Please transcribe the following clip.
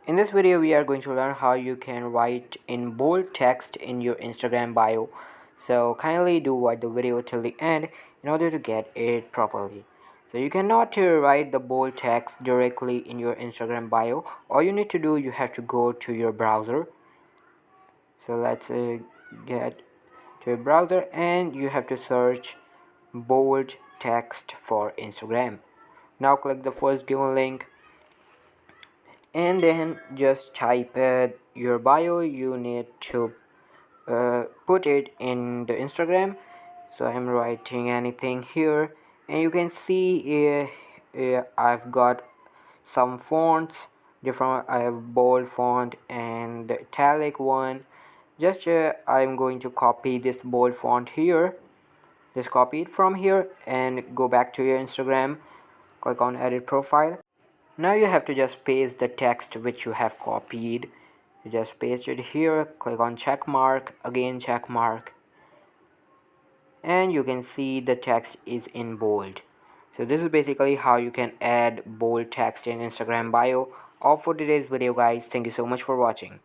In this video, we are going to learn how you can write in bold text in your Instagram bio. So kindly do watch the video till the end in order to get it properly. So you cannot write the bold text directly in your Instagram bio. All you need to do, you have to go to your browser. So let's get to a browser and you have to search bold text for Instagram. Now click the first given link and then just type your bio. You need to put it in the Instagram. So I'm writing anything here and you can see I've got some fonts different. I have bold font and the italic one. Just I'm going to copy this bold font here. Just copy it from here and go back to your Instagram, click on edit profile. Now you have to just paste the text which you have copied. You just paste it here, click on check mark, again check mark, and you can see the text is in bold. So this is basically how you can add bold text in Instagram bio. All for today's video guys. Thank you so much for watching.